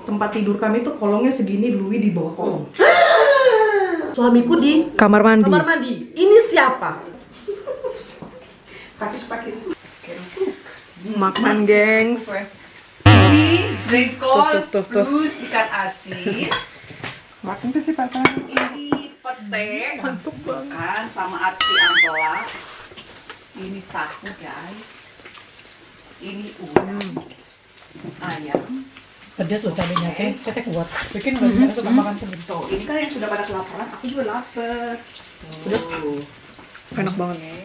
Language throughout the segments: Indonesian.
Tempat tidur kami tuh kolongnya segini, Louis di bawah kolong. Suamiku di Kamar mandi. kamar mandi. Ini siapa? Makan, gengs. Ini jengkol Tuh. plus ikan asin. Makan tuh sih Pak. Ini pete, makan sama ati angkola. Ini tahu guys. Ini udang, ayam. Pedas loh cabenya, Teteh kuat. Bikin banyak suka makan pedas. Tuh, ini kan yang sudah pada kelaparan, aku juga lapar. Tuh. Enak banget. Oke.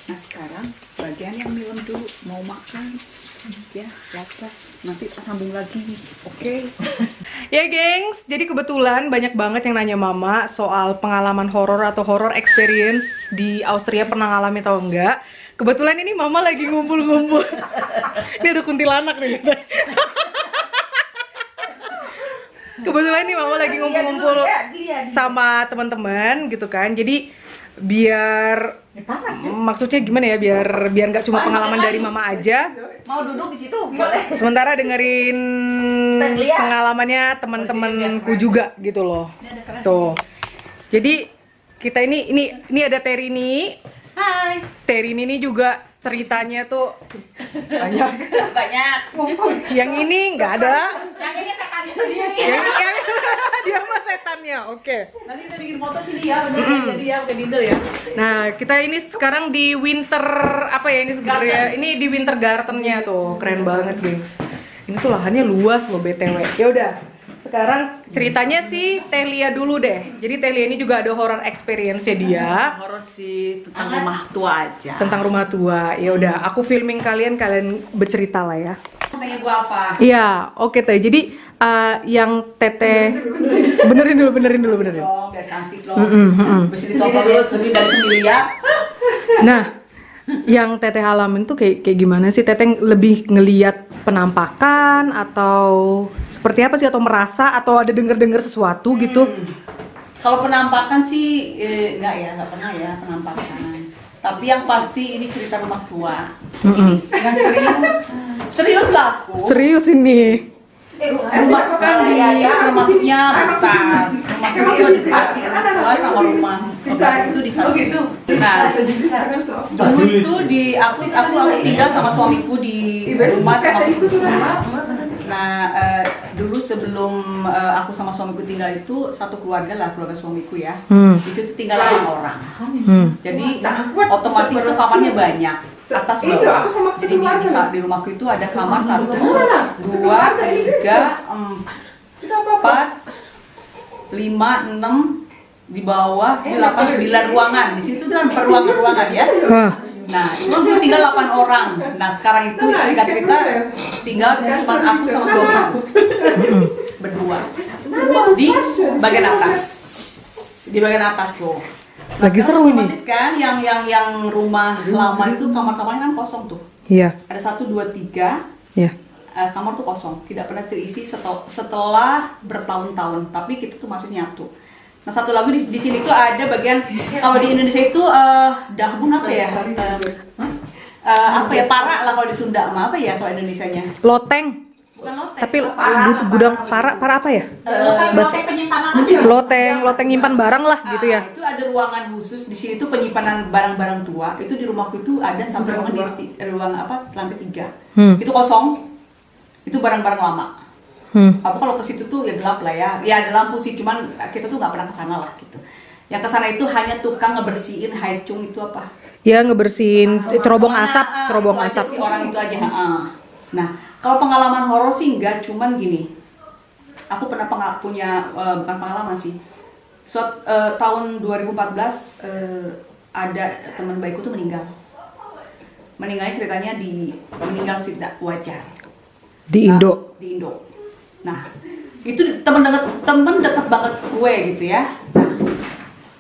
Nah sekarang bagian yang minum dulu mau makan. Ya, lapar. Nanti sambung lagi. Oke. Ya gengs, jadi kebetulan banyak banget yang nanya Mama soal pengalaman horor atau horror experience di Austria, pernah ngalamin atau enggak. Kebetulan ini Mama lagi ngumpul-ngumpul. Ini ada kuntilanak nih. Kebetulan nih Mama lagi ngumpul-ngumpul sama teman-teman gitu kan. Jadi biar maksudnya gimana ya, biar nggak cuma pengalaman dari Mama aja. Mau duduk di situ? Boleh. Sementara dengerin pengalamannya teman-temanku juga gitu loh. Tuh. Jadi kita ini ada Terini. Hai. Terini ini juga ceritanya tuh banyak. Banyak. Yang ini nggak ada. Yang ini setannya sendiri. Yang dia mah setannya. Oke. Nanti kita bikin foto sini ya, jadi ya, udah dindel ya. Nah, kita ini sekarang di winter apa ya ini sebenarnya? Ini di winter gardennya tuh, keren banget, gengs. Ini tuh lahannya luas loh BTW. Ya udah. Sekarang ceritanya sih Telia dulu deh. Jadi Telia ini juga ada horror experience-nya dia Horor sih tentang rumah tua aja. tentang rumah tua. Ya udah, aku filming kalian bercerita lah ya. Tanya gua apa? Iya, oke Teh. Jadi yang Teteh benerin dulu. Dong, biar cantik loh. Bisa ditonton dulu lebih dari 9 ya. Nah, yang Teteh alamin tuh kayak gimana sih? Teteh lebih ngeliat penampakan atau seperti apa sih, atau merasa atau ada denger sesuatu gitu? Kalau penampakan sih nggak pernah ya penampakan. Tapi yang pasti ini cerita rumah tua. Yang serius lah aku. Serius ini. Rumah kan termasuknya besar. Rumah tua itu dekat. Rumah tua sama rumah itu di satu. Nah, dulu itu aku tinggal sama suamiku di rumah termasuk besar. Nah, dulu sebelum aku sama suamiku tinggal itu satu keluarga lah, keluarga suamiku ya. Di situ tinggal 8 orang. Jadi otomatis tuh kamarnya banyak, atas bawah. Jadi di rumahku itu ada kamar 1, 2, 3, 4, 5, 6 di bawah, 8, 9 ruangan. Di situ kan per ruangan ya. Nah, itu dulu tinggal 8 orang. Nah, sekarang itu singkat cerita tinggal cuma aku sama suamiku berdua di bagian atas. Di bagian atas tuh. Nah, Lagi seru ini. otomatis kan yang rumah lama itu kamar-kamarnya kan kosong tuh. Iya. Ada 1, 2, 3. Iya. Kamar tuh kosong, tidak pernah terisi setelah bertahun-tahun. Tapi kita tuh masuk nyatu. Nah, satu lagu di sini tuh ada bagian, kalau di Indonesia itu dahbun apa ya? Apa ya, para lah kalau di Sunda, apa ya kalau Indonesianya? Loteng. Bukan loteng. Tapi gudang para apa ya? Loteng nyimpan barang lah gitu ya. Itu ada ruangan khusus di sini tuh penyimpanan barang-barang tua. Itu di rumahku itu ada satu ruangan di ruang lantai 3. Itu kosong. Itu barang-barang lama. Apa kalau ke situ tuh ya gelap lah ya. Ya ada lampu sih, cuman kita tuh nggak pernah kesana lah gitu. Yang kesana itu hanya tukang ngebersihin haicung itu apa? Ya ngebersihin cerobong asap, itu aja sih, orang itu aja. Nah, kalau pengalaman horor sih enggak, cuman gini. Aku pernah punya bukan pengalaman sih. Tahun 2014 ada teman baikku tuh meninggal. Meninggalnya ceritanya meninggal tidak wajar. Di Indo. Di Indo. Nah, itu temen deket banget gue gitu ya.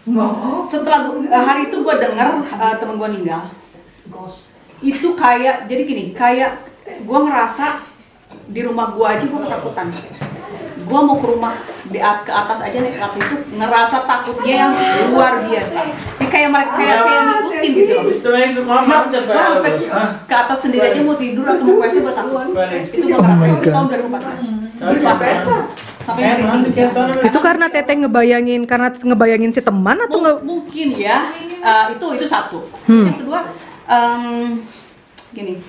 Nah, setelah hari itu gue denger temen gue meninggal. Itu kayak, jadi gini, kayak gue ngerasa di rumah gue aja gue ketakutan. Gue mau ke rumah ke atas aja nih, ke atas itu ngerasa takutnya yang luar biasa. Ini kayak mereka kayak ngikutin gitu loh. Nah, gue sampai ke atas sendiri aja mau tidur atau mau WC gue takut. Itu gue ngerasa tahun 2014. dipasang sampai merinding. Itu karena teteh ngebayangin si teman atau nggak? Mungkin ya, itu satu. Yang kedua, gini,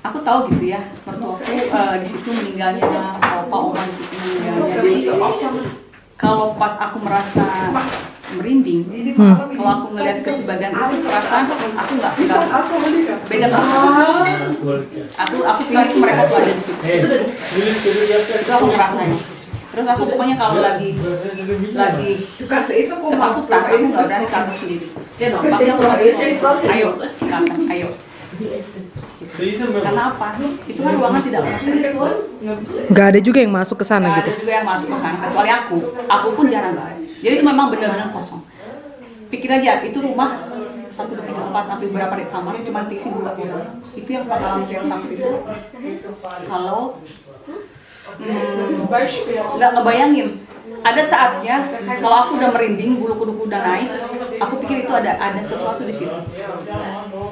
aku tahu gitu ya, mertuaku di situ meninggalnya, opa oma di situ meninggalnya. Jadi kalau pas aku merasa merinding, kalau aku ngelihat ke sebagian itu perasaan aku nggak beda banget. Aku pikir itu mereka tuh ada di situ. Itu aku ngerasain. Terus aku pokoknya kalau lagi ketakutan, aku nggak berani ke atas sendiri. Pasti aku ayo ke atas, ayo. Karena apa? Itu kan ruangan tidak pernah terisi. Nggak ada juga yang masuk ke sana Nggak gitu. ada juga yang masuk ke sana, kecuali aku pun jarang banget. Jadi itu memang benar-benar kosong. Pikir aja, itu rumah 1, 2, 3, 4 sampai berapa di kamar cuma diisi 2 orang. Itu yang pengalaman yang takut itu. Kalau nggak ngebayangin, ada saatnya kalau aku udah merinding, bulu kuduku udah naik, aku pikir itu ada sesuatu di situ.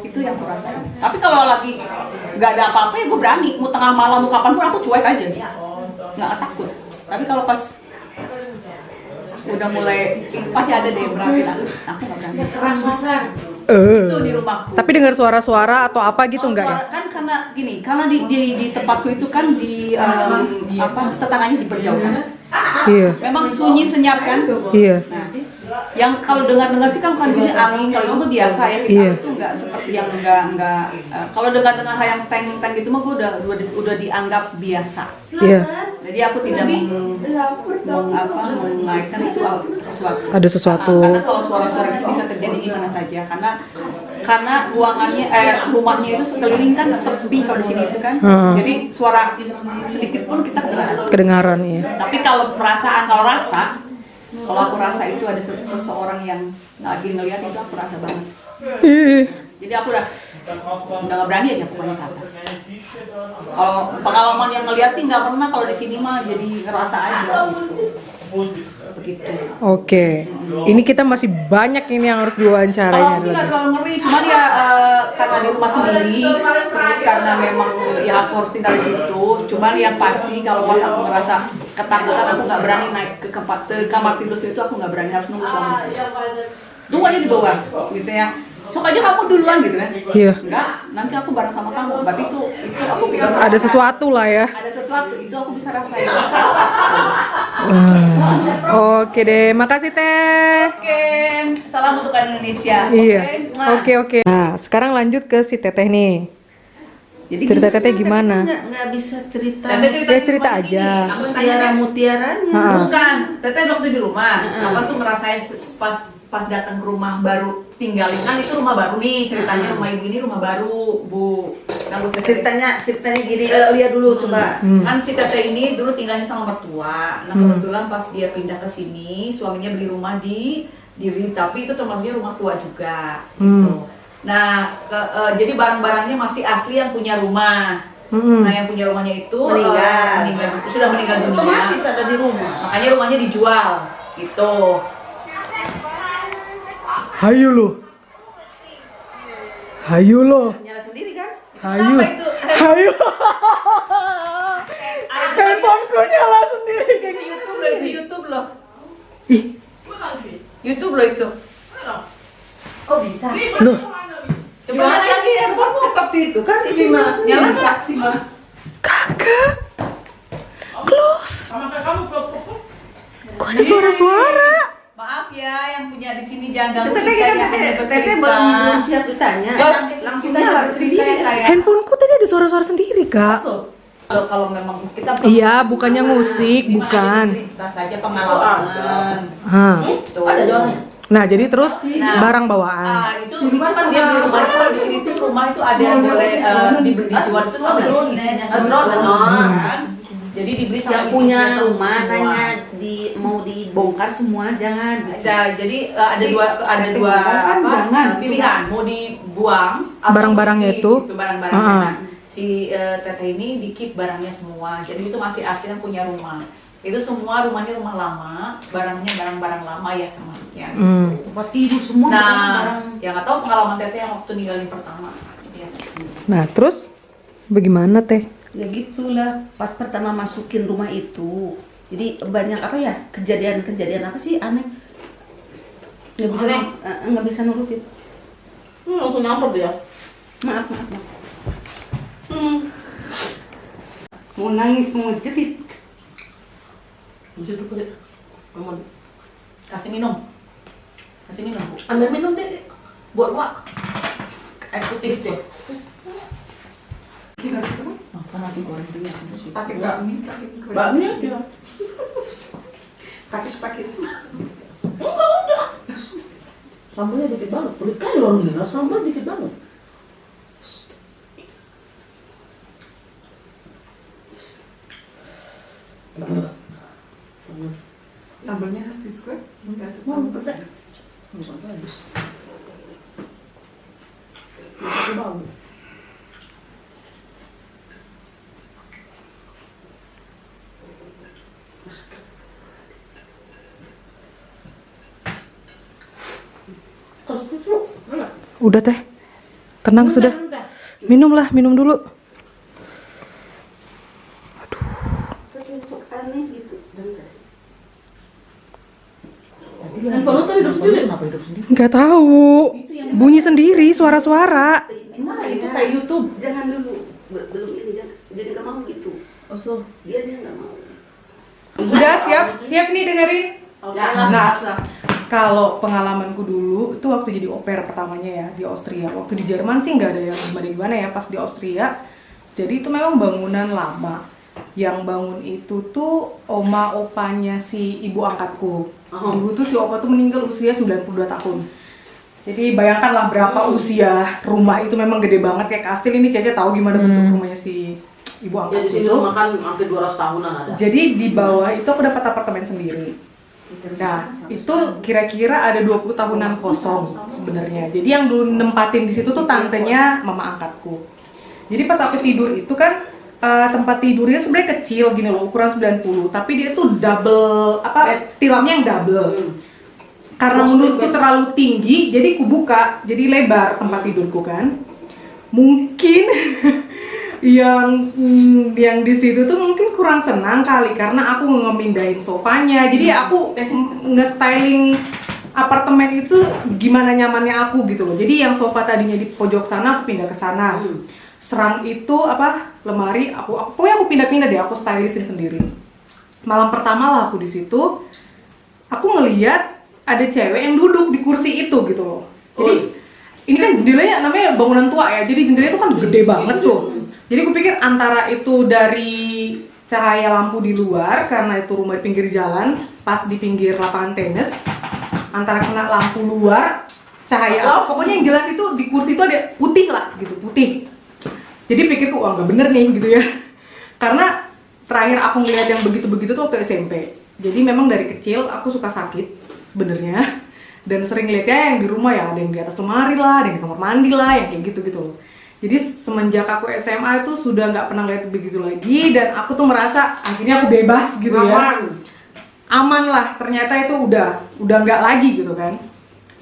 Itu yang aku rasain. Tapi kalau lagi nggak ada apa-apa ya gue berani, mau tengah malam mau kapan pun aku cuek aja, nggak takut. Tapi kalau pas udah mulai pasti ada deh berarti aku nggak berani. Itu di rumahku. Tapi dengar suara-suara atau apa gitu nggak ya? Kan karena gini, karena di tempatku itu kan tetangganya diperjauhkan. Iya. Memang sunyi senyap kan? Iya. Nah, yang kalau dengar-dengar sih kan di sini angin, kalau itu mah biasa ya. Iya. Itu nggak seperti yang nggak kalau dengar-dengar yang teng-teng gitu mah gue udah dianggap biasa. Iya. Jadi aku tidak mengaitkan itu sesuatu. Ada sesuatu. Karena kalau suara-suara itu bisa terjadi di mana saja. Karena ruangannya, rumahnya itu sekeliling kan sepi kalau di sini itu kan. Jadi suara sedikit pun kita Kedengaran ya. Tapi kalau aku rasa itu ada seseorang yang lagi ngeliat itu aku rasa banget. Jadi aku udah nggak berani aja pokoknya ke atas. Kalau pengalaman yang ngeliat sih nggak pernah, kalau di sini mah jadi ngerasa aja gitu. Begitu. Oke. Ini kita masih banyak ini yang harus diwawancarain. Kalau sih nggak terlalu ngeri, cuman ya karena di rumah sendiri, terus karena memang ya aku harus tinggal di situ. Cuman yang pasti kalau pas aku merasa ketakutan, aku nggak berani naik ke kamar tidur itu, aku nggak berani, harus nunggu suami. Tunggu aja di bawah, misalnya. Sok aja kamu duluan gitu kan? Iya. Enggak, nanti aku bareng sama kamu. Berarti itu aku pikir Ada sesuatu lah ya. Ada sesuatu, itu aku bisa rasain. Oke deh, makasih Teh. Oke, salam untuk Indonesia. Iya. Oke. Oke. Nah, sekarang lanjut ke si Teteh nih. Jadi Cerita Teteh gimana? Nggak bisa cerita. Ya cerita aja. Mutiaranya. Bukan, Teteh waktu di rumah, apa tuh ngerasain pas datang ke rumah baru tinggalin, kan itu rumah baru nih ceritanya, rumah ibu ini rumah baru, Bu. Kamu Ceritanya gini, lihat dulu coba. Kan si Teteh ini dulu tinggalnya sama mertua. Nah kebetulan pas dia pindah ke sini, suaminya beli rumah di Diri, tapi itu termasuknya rumah tua juga. Gitu. Nah jadi barang-barangnya masih asli yang punya rumah. Nah yang punya rumahnya itu sudah meninggal dunia. Otomatis ada di rumah. Makanya rumahnya dijual, gitu. Hayu lo. Nyala sendiri kan? Hayu. Kenapa itu? Hayu. Handphoneku nyala sendiri. YouTube loh. YouTube loh itu. Kok bisa? Loh, Coba lihat lagi handphonemu. Waktu itu kan isi mas. Nyala nggak sih mah? kagak. Close. Kok ada suara-suara? Maaf ya, yang punya di sini jangan ganggu Teteh kita kan ya, hanya Teteh bercerita. belum siap ditanya. Langsung Kita nyala bercerita ya sendiri. saya. Handphoneku tadi ada suara-suara sendiri, Kak. Kalau memang kita Iya, bukannya musik, bukan. Cerita saja pengalaman. Hah. Gitu. Nah, jadi terus Nah, barang bawaan. itu kan dia beli rumah itu, kalau di sini tuh rumah itu ada yang boleh dijual itu sama isinya semua kan. Jadi dibeli sama Yang punya isinya rumah semua. nanya mau dibongkar semua jangan. Jadi ada dua pilihan, mau dibuang atau Barang-barangnya di-keep itu? gitu, barang-barangnya. Nah, si Teteh ini di-keep barangnya semua. Jadi itu masih asli yang punya rumah. Itu semua rumahnya rumah lama, barangnya barang-barang lama ya termasuknya. Tempat tidur semua. Nah, yang nggak tahu pengalaman Teteh yang waktu ninggalin pertama. Itu ya. Nah, terus bagaimana, Teh? Ya gitulah, pas pertama masukin rumah itu, jadi banyak apa ya, kejadian-kejadian apa sih aneh. Nggak bisa nurusin. Langsung nyampur dia. Maaf. Mau nangis, mau jerit. Bisa tuh kulit. Kasih minum. Bu. Ambil minum deh. Buat gua. Air putih deh. Makan nasi goreng dulu. Pakai bakmi, Bakmi aja. pakai. Enggak udah. Sambalnya dikit banget. Pelit kali orang ini. Sambal dikit banget. Sambalnya habis gue. Enggak ada Mau sambal. petek. Sampai habis. Bisa bau. Udah teh. Tenang sudah. Minum dulu. Sok aneh gitu. Handphone lu tuh hidup sendiri. Kenapa hidup sendiri? Nggak tahu. Bunyi sendiri, suara-suara. Nah, itu kayak YouTube. Jangan dulu. Belum ini, jangan. Jadi nggak mau gitu. Oh, so. Dia nggak mau. Udah siap nih dengerin. Ya, Nah, kalau pengalamanku dulu itu waktu jadi au pair pertamanya ya di Austria. Waktu di Jerman sih nggak ada yang gimana ya, pas di Austria. Jadi itu memang bangunan lama. Yang bangun itu tuh oma opanya si ibu angkatku. Dulu tuh si opa tuh meninggal usia 92 tahun. Jadi bayangkanlah berapa usia rumah itu, memang gede banget kayak kastil. Ini Cece tahu gimana bentuk rumahnya si ibu Ya angkatku di sini itu. rumah kan hampir 200 tahunan ada. Jadi di bawah itu aku dapat apartemen sendiri. Nah, itu kira-kira ada 20 tahunan kosong sebenarnya. Jadi yang dulu nempatin di situ tuh tantenya mama angkatku. Jadi pas aku tidur itu kan tempat tidurnya sebenarnya kecil gini loh, ukuran 90, tapi dia tuh double tilamnya yang double. Karena menurutku terlalu tinggi, jadi ku buka, jadi lebar tempat tidurku kan. Mungkin yang di situ tuh mungkin kurang senang kali karena aku ngemindahin sofanya. Jadi aku nge-styling apartemen itu gimana nyamannya aku gitu loh. Jadi yang sofa tadinya di pojok sana aku pindah ke sana. Serang itu lemari pokoknya aku pindah-pindah deh, aku stylishin sendiri. Malam pertama lah aku di situ, aku ngeliat ada cewek yang duduk di kursi itu gitu loh. Jadi ini kan jendelanya namanya bangunan tua ya, jadi jendelanya itu kan gede banget tuh. Jadi aku pikir antara itu dari cahaya lampu di luar karena itu rumah di pinggir jalan, pas di pinggir lapangan tenis, antara kena lampu luar, cahaya pokoknya yang jelas itu di kursi itu ada putih lah gitu, putih. Jadi pikirku, wah nggak bener nih gitu ya. Karena terakhir aku ngeliat yang begitu-begitu tuh waktu SMP. Jadi memang dari kecil aku suka sakit sebenarnya. Dan sering lihatnya yang di rumah ya, ada yang di atas lemari lah, ada yang di kamar mandi lah, yang kayak gitu-gitu loh. Jadi semenjak aku SMA itu sudah nggak pernah lihat begitu lagi. Dan aku tuh merasa akhirnya aku bebas gitu ya. Aman lah, ternyata itu udah nggak lagi gitu kan.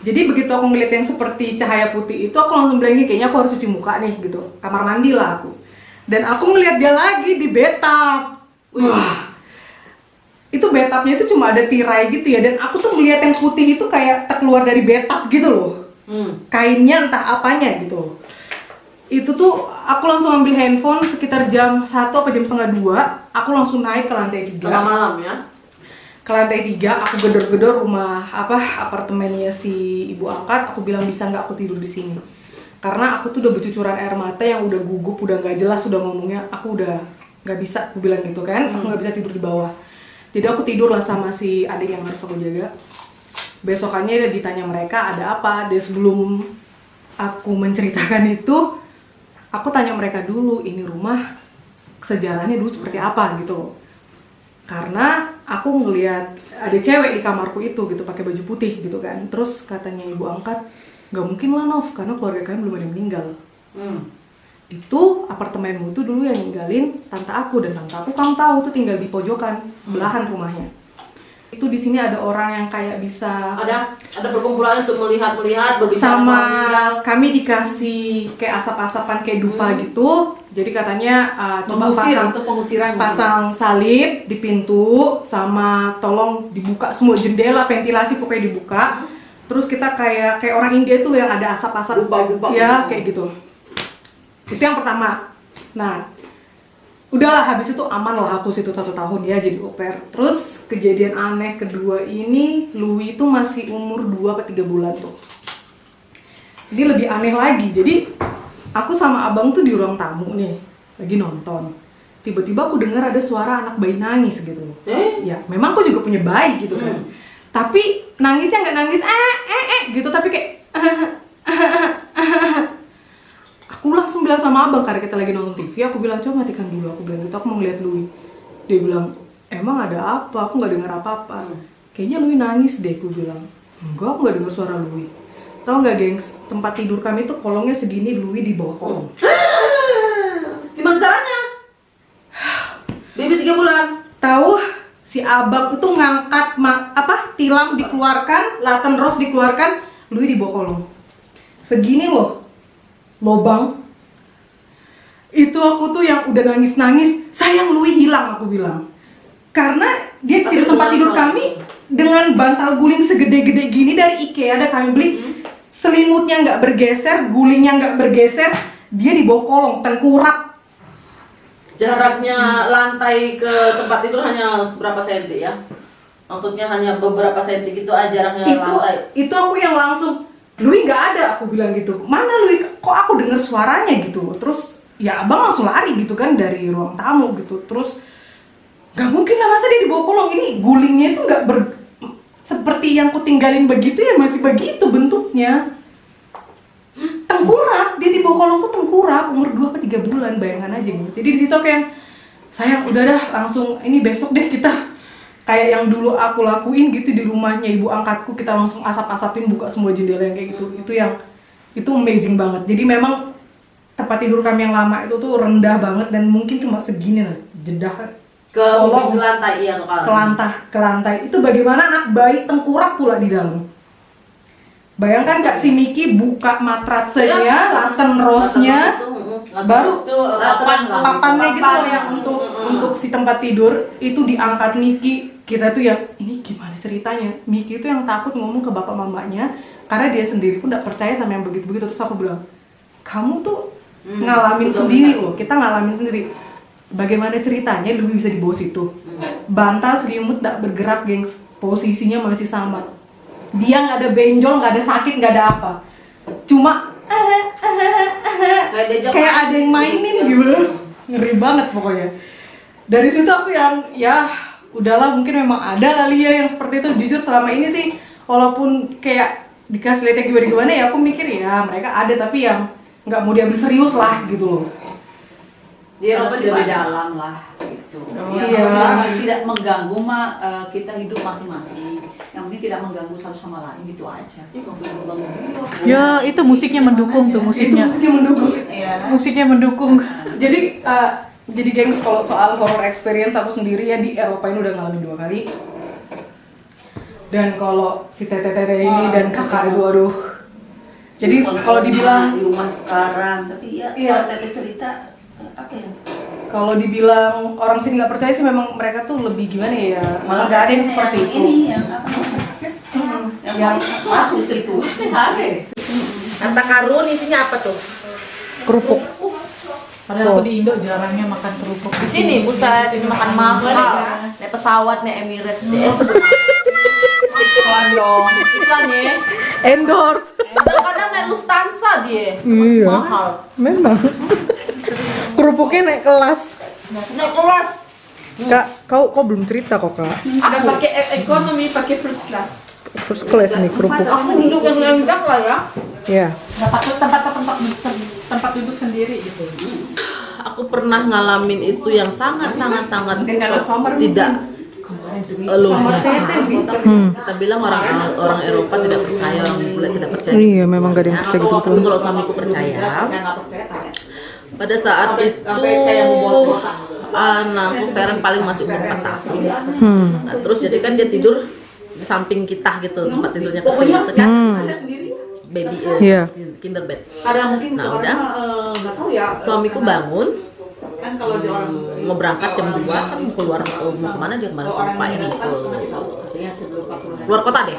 Jadi begitu aku ngeliat yang seperti cahaya putih itu, aku langsung bilang kayaknya aku harus cuci muka nih gitu. Kamar mandi lah aku. Dan aku ngeliat dia lagi di bathtub. Wah, itu bathtubnya itu cuma ada tirai gitu ya. Dan aku tuh ngeliat yang putih itu kayak keluar dari bathtub gitu loh. Kainnya entah apanya gitu loh. Itu tuh aku langsung ambil handphone sekitar jam 1 apa jam setengah 2. Aku langsung naik ke lantai 3. Tengah malam ya. Ke lantai 3, aku gedor-gedor rumah apartemennya si ibu angkat. Aku bilang bisa nggak aku tidur di sini, karena aku tuh udah bercucuran air mata yang udah gugup, udah nggak jelas, udah ngomongnya aku udah nggak bisa, aku bilang gitu kan. Aku nggak bisa tidur di bawah. Jadi aku tidur lah sama si adik yang harus aku jaga. Besokannya ditanya mereka ada apa. Dan sebelum aku menceritakan itu, aku tanya mereka dulu, ini rumah sejarahnya dulu seperti apa gitu loh. Karena aku ngelihat ada cewek di kamarku itu gitu pakai baju putih gitu kan. Terus katanya ibu angkat, nggak mungkin lah Nov, karena keluarga kalian belum ada yang meninggal. Itu apartemenmu tuh dulu yang ninggalin tante aku, dan tante aku kamu tahu tuh tinggal di pojokan sebelahan rumahnya. Itu di sini ada orang yang kayak bisa Ada perkumpulan untuk melihat berbicara sama meninggal. kami dikasih kayak asap-asapan kayak dupa gitu. Jadi katanya coba Mengusir pasang untuk pengusiran. pasang salib di pintu, sama tolong dibuka semua jendela, ventilasi pokoknya dibuka. Terus kita kayak orang India itu loh yang ada asap-asap, Gupa-gupa ya gitu. kayak gitu. Itu yang pertama. Nah, udahlah habis itu aman lah aku situ 1 tahun ya jadi au pair. Terus kejadian aneh kedua ini, Louis itu masih umur 2 ke 3 bulan tuh. Ini lebih aneh lagi. Jadi aku sama abang tuh di ruang tamu nih, lagi nonton. Tiba-tiba aku dengar ada suara anak bayi nangis gitu. Ya, memang aku juga punya bayi gitu kan. Tapi nangisnya nggak nangis gitu, tapi kayak aku langsung bilang sama abang karena kita lagi nonton TV, aku bilang coba matikan dulu, aku bilang gitu, aku mau ngeliat Louis. Dia bilang emang ada apa? Aku nggak dengar apa-apa. Kayaknya Louis nangis deh, aku bilang. Enggak, aku nggak dengar suara Louis. Tahu nggak gengs, tempat tidur kami tuh kolongnya segini, Louis di bawah kolong. Gimana caranya? Baby 3 bulan. Tahu si abang itu ngangkat tilam dikeluarkan, laten rose dikeluarkan, Louis di bawah kolong. Segini loh, lobang. Itu aku tuh yang udah nangis-nangis, sayang Louis hilang aku bilang. Karena dia tidur tempat tidur kami dengan bantal guling segede-gede gini dari IKEA, ada kami beli. Selimutnya nggak bergeser, gulingnya nggak bergeser, dia di bawah kolong, tengkurap. Jaraknya lantai ke tempat tidur hanya seberapa senti ya? Maksudnya hanya beberapa senti gitu aja jaraknya lantai. Itu aku yang langsung, Louis nggak ada, aku bilang gitu. Mana Louis? Kok aku dengar suaranya gitu? Terus ya abang langsung lari gitu kan dari ruang tamu gitu. Terus nggak mungkin lah masa dia di bawah kolong, ini gulingnya itu nggak seperti yang ku tinggalin begitu ya, masih begitu bentuknya. Tengkurap, dia di bawah kolong tuh tengkurap, umur 2 atau 3 bulan, bayangan aja gitu. Jadi di situ kayak sayang udah dah, langsung ini besok deh kita kayak yang dulu aku lakuin gitu di rumahnya ibu angkatku, kita langsung asap-asapin, buka semua jendela yang kayak gitu. Itu amazing banget. Jadi memang tempat tidur kami yang lama itu tuh rendah banget dan mungkin cuma segini lah jedah Ke lantai iya ke lantai. Itu bagaimana anak bayi tengkurap pula di dalam. Bayangkan Kak, si Miki buka matrasnya, laten rose-nya, baru papannya gitu loh yang untuk si tempat tidur itu diangkat Miki. Kita tuh yang ini gimana ceritanya? Miki itu yang takut ngomong ke bapak mamanya karena dia sendiri pun nggak percaya sama yang begitu-begitu. Terus aku bilang, kamu tuh ngalamin sendiri loh, kita ngalamin sendiri. Bagaimana ceritanya Louis bisa di bawah situ? Bantal selimut tak bergerak, gengs. Posisinya masih sama. Dia nggak ada benjol, nggak ada sakit, nggak ada apa. Cuma kayak ada yang mainin gitu. Ngeri banget pokoknya. Dari situ aku yang ya udahlah, mungkin memang ada kali ya yang seperti itu. Jujur selama ini sih walaupun kayak dikasih lihat gimana ya, aku mikir ya mereka ada, tapi yang nggak mau diambil serius lah gitu loh. Dia harus lebih dalam lah gitu. Iya. Tidak mengganggu kita hidup masing-masing. Yang penting tidak mengganggu satu sama lain gitu aja. Ya, itu musiknya mendukung tuh, musiknya. Itu musiknya mendukung. Iya. Musiknya mendukung. Jadi gengs, kalau soal horror experience aku sendiri ya di Eropa ini udah ngalamin 2 kali. Dan kalau si tete-tete ini dan kakak itu aduh. Jadi kalau dibilang di rumah sekarang, tapi ya Iya. kalau Tete cerita apa ya? kalau dibilang orang sini nggak percaya sih, memang mereka tuh lebih gimana ya, malah nggak ada yang seperti itu. Ini yang apa namanya? Yang Masuk itu sih ada. Kata karun isinya apa tuh? kerupuk. Padahal aku di Indo jarangnya makan kerupuk. Di sini buset, ini makan mahal. Naik pesawat, naik Emirates deh. Dong. Iklan ya. Endorse. Kadang-kadang naik Lufthansa dia. Iya. Mahal. Memang. Kerupuknya naik kelas. Naik kelas. Kak, kau belum cerita kok Kak. Ada pakai ekonomi, pakai first class. First class nih kerupuk. Aku duduk yang lenggak lah ya. Iya. Dapat tempat duduk sendiri gitu. Aku pernah ngalamin itu yang sangat tidak kita bilang orang Eropa tidak percaya, orang bule tidak percaya. Iya, memang gak ada yang percaya gitu. Tapi kalau suamiku percaya. Pada saat itu anakku Feren paling masih umur 4 tahun. Nah, terus jadi kan dia tidur di samping kita gitu, tempat tidurnya kecil gitu kan. baby Iya. kinder bed. Ada mungkin Nah, orang udah. nggak tahu ya. Suamiku bangun, Kan kalau di orang mau berangkat jam 2 kan mau keluar, mau kemana dia kemana, lupa ini keluar kota deh.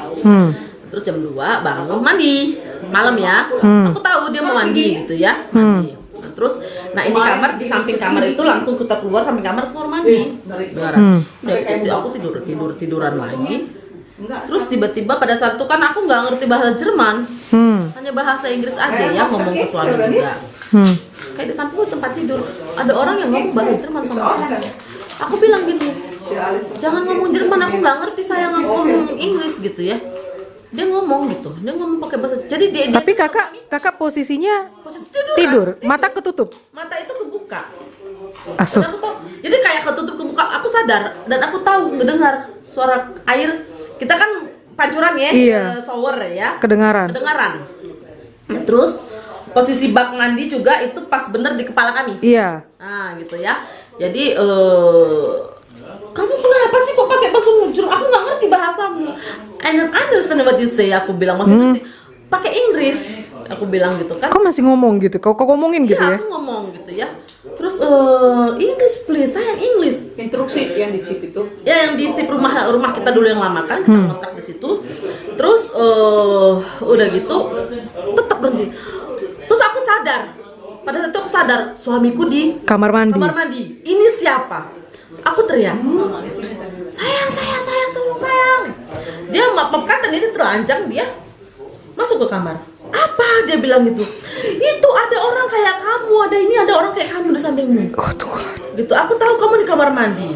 Terus jam 2 bangun mandi malam ya. Aku tahu dia mau mandi gitu ya, mandi. Nah, terus ini kamar, di samping kamar itu langsung kita keluar samping kamar mandi. Udah gitu aku tiduran lagi. Terus tiba-tiba pada saat itu kan aku nggak ngerti bahasa Jerman, hanya bahasa Inggris aja ya, ngomong ke suami juga. Kayak di sampingku tempat tidur ada orang yang ngomong bahasa Jerman sama aku. Aku bilang gini, jangan ngomong Jerman, aku nggak ngerti, saya ngomong Inggris gitu ya. Dia ngomong gitu, dia ngomong pakai bahasa. Jadi dia Tapi kakak posisinya posisi tidur, mata ketutup. mata itu kebuka. Asuh. Dan aku tahu, jadi kayak ketutup kebuka, aku sadar dan aku tahu ngedengar suara air. Kita kan pancuran ya, Iya. shower ya. Kedengaran. Nah, terus posisi bak mandi juga itu pas bener di kepala kami. Iya. Nah, gitu ya. Jadi kamu kenapa sih kok pakai bahasa Jerman? Aku nggak ngerti bahasamu. I don't understand what you say. Aku bilang masih ngerti. Pakai Inggris. Aku bilang gitu kan. Kok masih ngomong gitu? Kok ngomongin gitu ya? Aku ngomong gitu ya. Terus English please, sayang English. instruksi yang di chip itu. Ya yang di strip rumah kita dulu yang lama kan, kita kontak di situ. Terus udah gitu tetap berhenti. Terus aku sadar. Pada saat itu aku sadar suamiku di Kamar mandi. kamar mandi. Ini siapa? Aku teriak. Sayang, tolong sayang. Dia maaf kata ini telanjang, dia masuk ke kamar. Apa dia bilang gitu? Itu ada orang kayak kamu, ada orang kayak kamu di sampingmu. Oh Tuhan. Gitu. Aku tahu kamu di kamar mandi.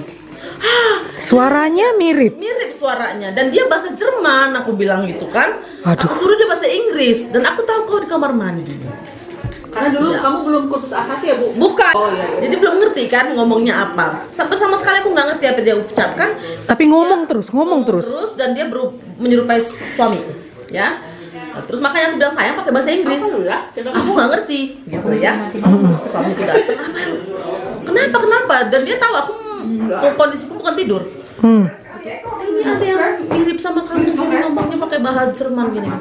Suaranya mirip. Mirip suaranya dan dia bahasa Jerman, aku bilang gitu kan. Aduh. Aku suruh dia bahasa Inggris dan aku tahu kau di kamar mandi. Karena dulu kamu belum kursus A1 ya, Bu? Bukan. Oh, iya. Jadi belum ngerti kan ngomongnya apa. Sampai sama sekali aku nggak ngerti apa dia ucapkan. Tapi ngomong terus. Terus dan dia menyerupai suami, ya. Nah, terus makanya aku bilang sayang pakai bahasa Inggris. Aku nggak ngerti, gitu ya. Suamiku datang, kenapa? Dan dia tahu aku kondisiku bukan tidur. Ini ada yang mirip sama kamu, gini, ngomongnya pakai bahasa Jerman gini.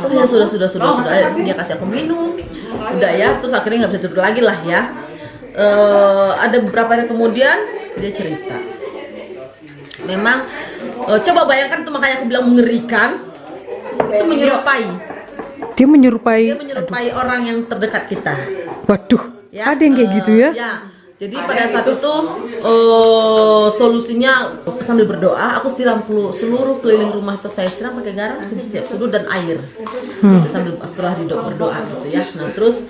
Ya sudah. Dia kasih aku minum, udah ya. Terus akhirnya nggak bisa tidur lagi lah ya. Ada beberapa hari kemudian dia cerita. Memang coba bayangkan tuh, makanya aku bilang mengerikan. Itu menyerupai. Dia menyerupai. Orang yang terdekat kita. Waduh. Ya, Ada yang kayak gitu ya? Ya. Jadi pada saat itu solusinya sambil berdoa, aku siram seluruh keliling rumah itu, saya siram pakai garam setiap sudut dan air. Setelah berdoa gitu ya. Nah terus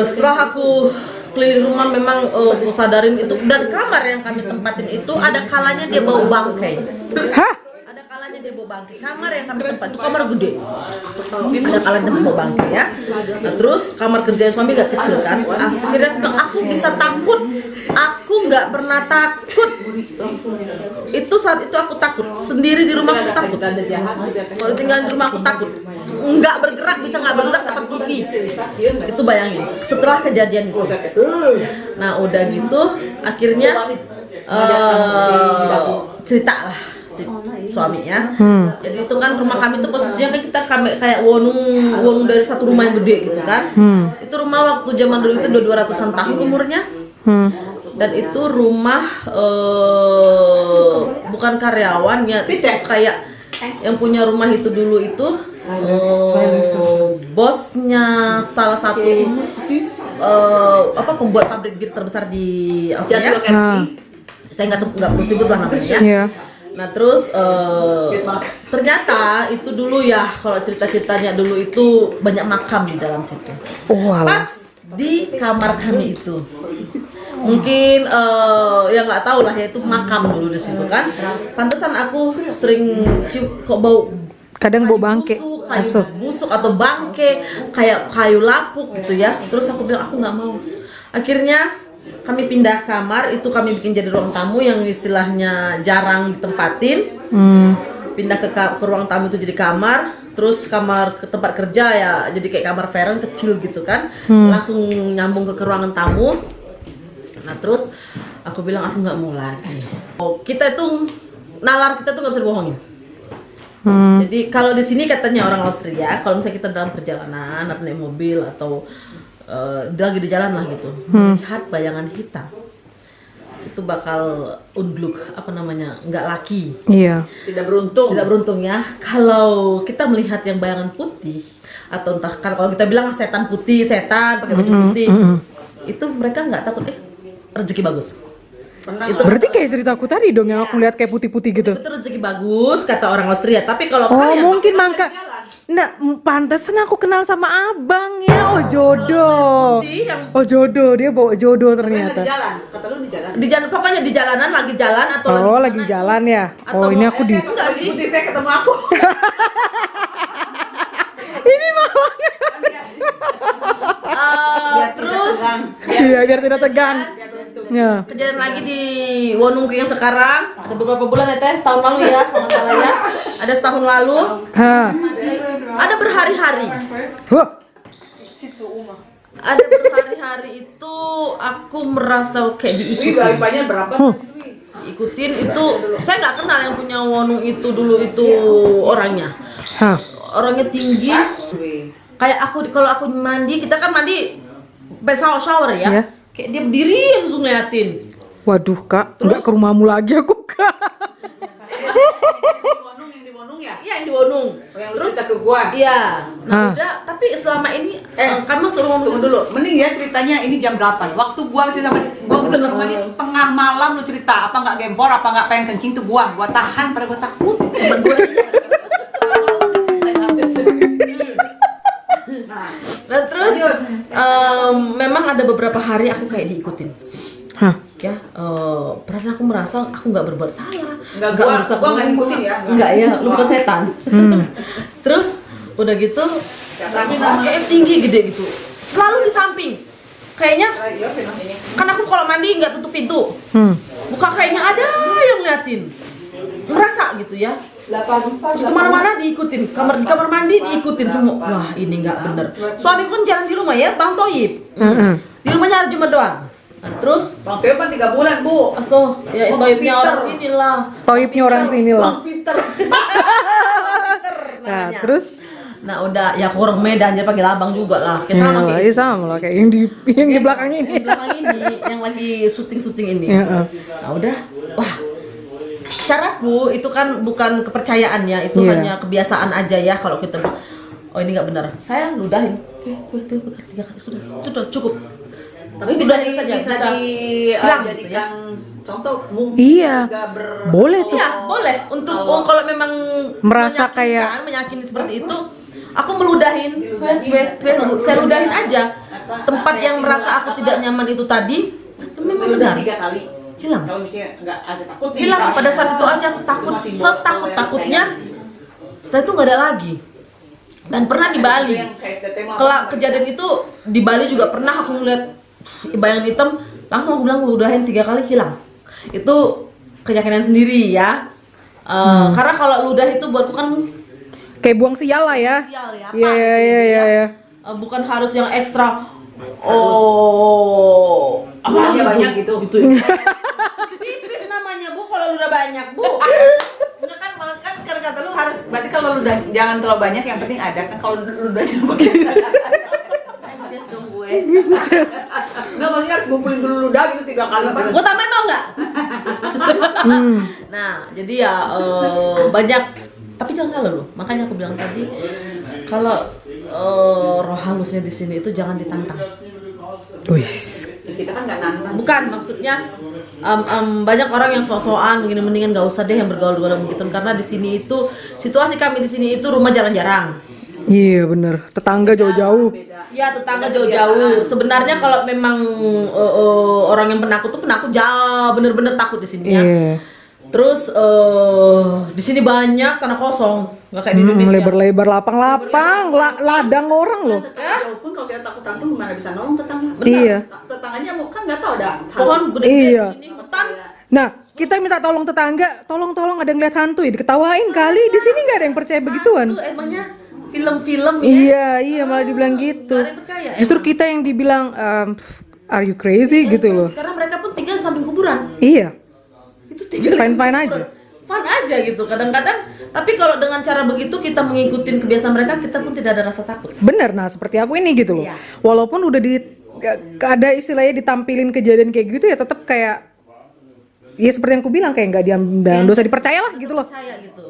setelah aku keliling rumah memang aku sadarin itu, dan kamar yang kami tempatin itu ada kalanya dia bau bangkai. Hah? Ada kalanya dia bau bangkai. Kamar yang kami tempatin itu kamar gede. Ada kalanya dia bau bangkai ya. Nah terus kamar kerja suami gak kecil kan. Akhirnya aku bisa takut. Aku nggak pernah takut. Itu saat itu aku takut. Sendiri di rumah aku takut. Kalau tinggal di rumah aku takut. Nggak bergerak, bisa nggak bergerak dapat TV. Itu bayangin. Setelah kejadian itu. Nah udah gitu akhirnya cerita lah si suaminya. Jadi itu kan rumah kami itu posisinya kan kita kayak wonung dari satu rumah yang gede gitu kan. Itu rumah waktu zaman dulu itu 200-an tahun umurnya. Dan itu rumah bukan karyawan ya, kayak yang punya rumah itu dulu itu bosnya salah satu pembuat pabrik bir terbesar di Austria. Saya nggak perlu sebut lah namanya ya. Iya. Nah terus ternyata itu dulu ya, kalau cerita-ceritanya dulu itu banyak makam di dalam situ. Oh, alah. Pas di kamar kami itu mungkin ya nggak tahu lah ya, itu makam dulu di situ kan. Pantesan aku sering cium kok bau. Kadang bau bangke. Kayu busuk atau bangke, kayak kayu lapuk gitu ya. Terus aku bilang aku nggak mau. Akhirnya kami pindah kamar, itu kami bikin jadi ruang tamu yang istilahnya jarang ditempatin. Pindah ke ruang tamu itu jadi kamar. Terus kamar ke tempat kerja ya jadi kayak kamar Feren kecil gitu kan. Langsung nyambung ke ruangan tamu. Nah terus aku bilang aku nggak mau lagi. Kita itu nalar kita tuh nggak bisa dibohongin. Jadi kalau di sini katanya orang Austria, kalau misalnya kita dalam perjalanan atau naik mobil atau lagi di jalan lah gitu, melihat bayangan hitam, itu bakal ungluk, apa namanya, nggak laki. Iya. Tidak beruntung. Tidak beruntung ya. Kalau kita melihat yang bayangan putih atau entah kalau kita bilang setan putih, setan pakai baju putih, itu mereka nggak takut, rezeki bagus. Itu Berarti kayak ceritaku tadi dong yang aku lihat kayak putih-putih gitu. itu rezeki bagus kata orang Austria. Tapi kalau Oh, kalian mungkin mangka. Nah, pantesan aku kenal sama abang ya. Oh, jodoh. putih yang Oh, jodoh. Dia bawa jodoh ternyata. Jalan, kata lu di jalan. di jalan, pokoknya di jalanan, lagi jalan atau Oh, di lagi mana jalan itu. ya. Atau Oh, ini aku di. enggak sih. Putih teh ketemu aku. Ini malah. Terus Iya, biar tidak tegang. Ya. kejadian lagi di Wonungku yang sekarang ada beberapa bulan ya teh, tahun lalu ya kalau nggak salah ya, ada setahun lalu, Hah. ada berhari-hari, Wah. ada berhari-hari itu aku merasa kayak diikutin. Banyak berapa? Ikutin itu, saya nggak kenal yang punya Wonung itu dulu itu orangnya. Hah. Orangnya tinggi, kayak aku kalau aku mandi, kita kan mandi shower ya, Iya. kayak dia berdiri langsung ngeliatin. Waduh, Kak. Enggak ke rumahmu lagi aku, Kak. Yang di Wonung ya? Iya yang di Wonung. Yang Terus cerita ke gua. iya, Ah. nah udah, tapi selama ini kan masuk rumah Tunggu dulu, mending ya ceritanya ini jam 8. Waktu gua cerita gua ke rumah ini tengah malam lu cerita, apa nggak gempor, apa nggak pengen kencing tuh gua tahan pada gua takut. teman gue. Nah terus memang ada beberapa hari aku kayak diikutin. Hah. Ya, pernah aku merasa aku nggak berbuat salah, Nggak, gua nggak ngikutin ya. nggak ya, lu bukan setan. Terus udah gitu, kayak tinggi gede gitu, selalu di samping. Kayaknya kan aku kalau mandi nggak tutup pintu, buka kayaknya ada yang ngeliatin, merasa gitu ya. Terus kemana-mana diikutin, di kamar mandi diikutin semua. Wah ini nggak bener. Suami pun jalan di rumah ya, Bang Toyib. Di rumahnya hari Jumat doang. Nah, terus Bang Teo kan 3 bulan, Bu. aso ya Toyibnya orang sini lah. Toibnya orang sini lah. Peter. Nah, terus Nah udah ya aku orang Medan jadi panggil abang juga lah. Kayak sama lah, kayak iya sama lah kayak yang di belakang ini. yang belakang ini yang lagi syuting ini. Iya. Nah udah, wah caraku itu kan bukan kepercayaannya, itu Iya. hanya kebiasaan aja ya kalau kita oh ini nggak benar. Saya ludahin. Tuh, 3 kali sudah cukup. Tapi ludahin saja bisa hilang gitu ya. jadikan contoh mungkin Iya. juga Boleh tuh. Iya boleh untuk kalau memang Merasa menyakini seperti itu, aku meludahin, saya ludahin aja tempat yang merasa aku tidak nyaman itu tadi, itu memang benar 3 kali hilang. kalau misalnya nggak ada takut nih, Hilang misalnya. pada saat itu aja aku takut setakut-takutnya. Setelah itu nggak ada lagi. Dan pernah di Bali. Yang kayak SDT mah Kalau kejadian itu di Bali juga pernah aku ngeliat bayangan hitam, langsung aku bilang ludahin 3 kali hilang. Itu keyakinan sendiri ya. Karena kalau ludah itu buatku kan Kayak buang sial lah ya. sial ya. Iya apa iya gitu iya ya. iya. Bukan harus yang ekstra. Ludahnya banyak gitu. Tipis namanya Bu kalau ludah banyak Bu. Enggak kan, malah kan karena kata lu harus berarti kalau ludah jangan terlalu banyak, yang penting ada kan. Kalau ludahnya banyak Just dong gue. nggak, maksudnya harus ngumpulin dulu ludah gitu 3 kali. Gue tambahin mau nggak? Nah, jadi ya banyak. Tapi jangan salah loh. Makanya aku bilang tadi kalau roh halusnya di sini itu jangan ditantang. Wih. Kita kan nggak nantang. Bukan maksudnya banyak orang yang sok-sokan begini, mendingan nggak usah deh yang bergaul-gaul begitu karena di sini itu situasi kami di sini itu rumah jarang-jarang. Iya bener. Tetangga jauh-jauh. Ya tetangga jauh-jauh. Sebenarnya kalau memang orang yang penakut tuh penakut jauh, bener-bener takut di sini ya. Iya. Terus di sini banyak tanah kosong, nggak kayak di Indonesia. Lebar-lebar lapang-lapang, ladang orang loh. Walaupun kalau kita takut hantu gimana bisa nolong tetangga? Iya. Tetangganya mau kan nggak tahu ada hantu. Pohon gede-gede Iya. di sini, hutan. Nah, kita minta tolong tetangga, tolong ada yang lihat hantu ya, diketawain kali. Di sini nggak ada yang percaya begituan. Itu emangnya film-film ya. Iya, malah dibilang gitu. Nggak ada yang percaya. Justru kita yang dibilang are you crazy gitu loh. Karena mereka pun tinggal di samping kuburan. Iya. Itu tinggal di Fine-fine kuburan. aja. fun aja gitu kadang-kadang. Tapi kalau dengan cara begitu kita mengikuti kebiasaan mereka, kita pun tidak ada rasa takut. Bener, nah seperti aku ini gitu loh. Iya. Walaupun udah ada istilahnya ditampilin kejadian kayak gitu ya tetap kayak ya seperti yang aku bilang kayak nggak dosa dipercaya lah gitu loh. Percaya gitu.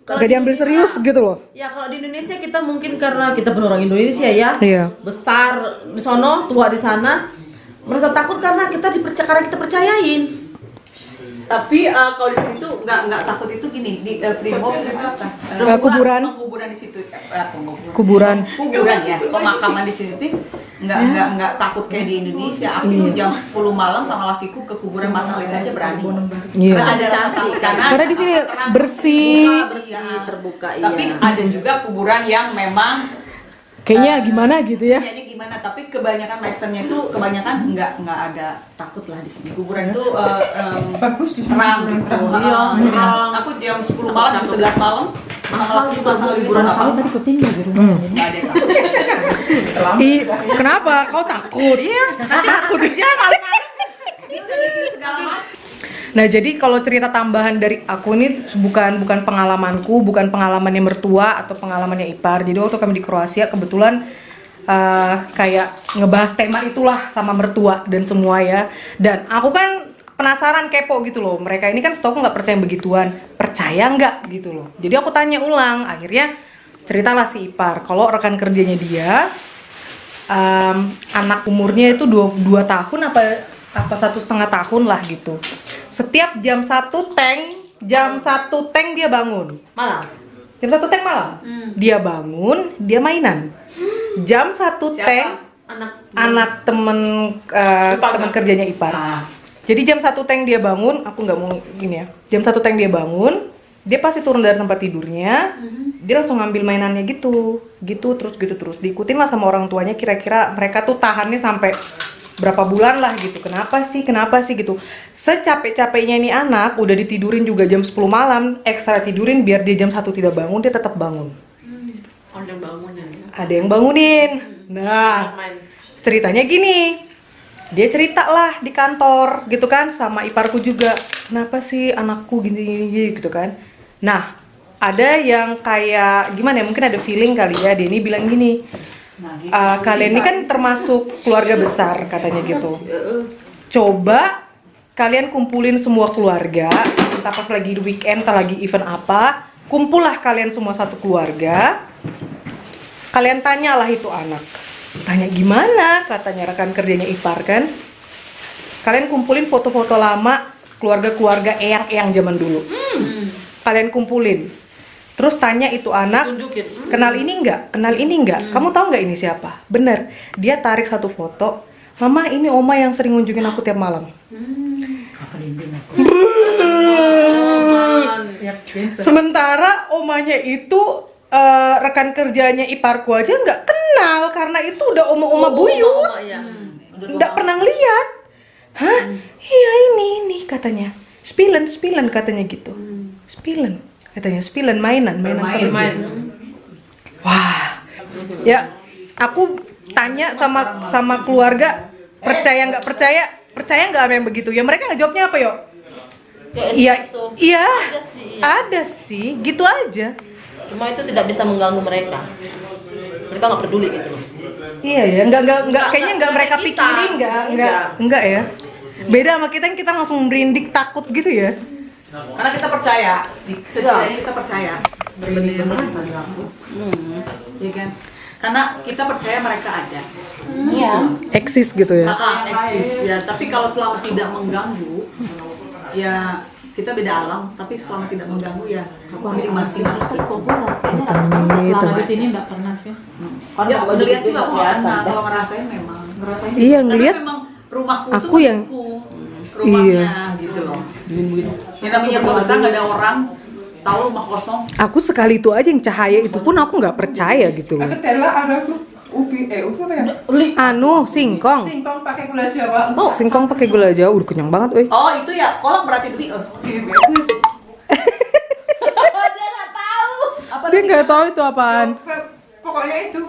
Nggak diambil serius gitu loh. Ya kalau di Indonesia kita mungkin karena kita pun orang Indonesia ya, Iya. besar di sono, tua di sana, merasa takut karena karena kita percayain. Tapi kalau di sini tuh nggak takut itu gini di Brimob Kuburan. kuburan di situ Kuburan. kuburan ya pemakaman di sini tuh nggak takut kayak di Indonesia. Aku tuh jam 10 malam sama lakiku ke kuburan Masalin aja berani. Iya. Nggak ada rasa takut Karena di sini terang, bersih. Terbuka, Tapi iya. ada juga kuburan yang memang Kayaknya gimana gitu ya. kayaknya gimana, tapi kebanyakan Westernnya itu kebanyakan nggak ada takut lah di sini. Kuburan itu Bagus di sini. terang gitu. Iya, Jadi terang. aku jam 10 malam, jam 11 malam Mahal aku juga pasal kuburan itu mahal. Tadi ketinggi di rumah. nggak ada yang takut. Kenapa? Kau takut? Iya, takut aja Nah, jadi kalau cerita tambahan dari aku ini bukan pengalamanku, bukan pengalamannya mertua atau pengalamannya ipar. Jadi waktu kami di Kroasia kebetulan kayak ngebahas tema itulah sama mertua dan semua ya. Dan aku kan penasaran kepo gitu loh. Mereka ini kan setahu nggak percaya begituan. Percaya nggak gitu loh. Jadi aku tanya ulang. Akhirnya ceritalah si ipar kalau rekan kerjanya dia anak umurnya itu 2 tahun apa 1,5 tahun lah gitu. Setiap jam 1 tank dia bangun. Malam. Jam 1 tank malam. Dia bangun, dia mainan. Jam 1 tank anak temen kerjanya ipar. Jadi jam 1 tank dia bangun, aku nggak mau gini ya. Jam 1 tank dia bangun, dia pasti turun dari tempat tidurnya, dia langsung ngambil mainannya gitu terus diikutin lah sama orang tuanya. Kira-kira mereka tuh tahannya sampai berapa bulan lah gitu. Kenapa sih gitu. Secapek-capeknya ini anak udah ditidurin juga jam 10 malam, ekstra tidurin biar dia jam 1 tidak bangun, dia tetap bangun. Ada yang bangunin. Nah, ceritanya gini. Dia cerita lah di kantor gitu kan sama iparku juga. Kenapa sih anakku gini gitu kan. Nah, ada yang kayak gimana ya, mungkin ada feeling kali ya. Dia ini bilang gini, kalian ini kan termasuk keluarga besar katanya gitu. Coba kalian kumpulin semua keluarga, entah pas lagi weekend, entah lagi event apa, kumpullah kalian semua satu keluarga. Kalian tanyalah itu anak. Tanya gimana? Katanya rekan kerjanya ipar kan. Kalian kumpulin foto-foto lama keluarga-keluarga eyang-eyang zaman dulu. Kalian kumpulin. Terus tanya itu anak, Tunjukin. kenal ini enggak? Kamu tahu nggak ini siapa? Bener, dia tarik satu foto. Mama, ini oma yang sering ngunjungin aku tiap malam. Sementara omanya itu rekan kerjanya iparku aja nggak kenal karena itu udah oma-oma buyut, Ya. nggak pernah ngeliat. Hah? Iya ini katanya. Spilen katanya gitu. Spilen katanya, spilen mainan Main. Wah, ya aku tanya sama keluarga, percaya nggak sama yang begitu? Ya mereka nggak jawabnya apa yo? Iya, ada sih, gitu aja. Cuma itu tidak bisa mengganggu mereka. Mereka nggak peduli gitu loh. Iya ya, nggak kayaknya nggak mereka kita. pikirin nggak ya. Beda sama kita yang kita langsung merinding takut gitu ya. Karena kita percaya, setidaknya kita percaya. Benar-benar ya kan? Karena kita percaya mereka ada. Iya. Eksis gitu ya. Eksis ya. Tapi kalau selama tidak mengganggu, ya kita beda alam. Tapi selama tidak mengganggu ya masing-masing harus Selama di sini enggak pernah sih. Ya, ngeliat juga pernah, kalau ngerasain memang. Iya Karena ngelihat. memang rumahku Aku tuh yang- rumahnya gitu loh. Yang namanya rumah besar nggak ada orang, tahu rumah kosong. Aku sekali itu aja yang cahaya itu pun aku nggak percaya gitu loh. Aku tela ada aku ubi apa ya? Anu, singkong. Singkong pakai gula Jawa. Singkong pakai gula Jawa, udah kenyang banget, weh. Oh itu ya, kolak berarti beli. Dia nggak tahu itu apaan. Pokoknya itu.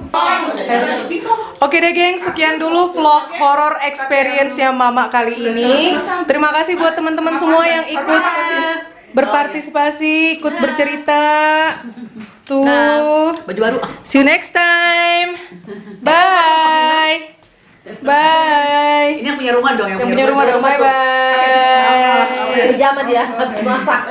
Oke deh geng, sekian dulu vlog horror experience-nya Mama kali ini. Terima kasih buat teman-teman semua yang ikut berpartisipasi, ikut bercerita. Tuh. Nah, baju baru. See you next time. Bye. Bye. Ini yang punya rumah dong, Yang punya rumah dong. Bye bye. Pakai pijama dia, habis masak.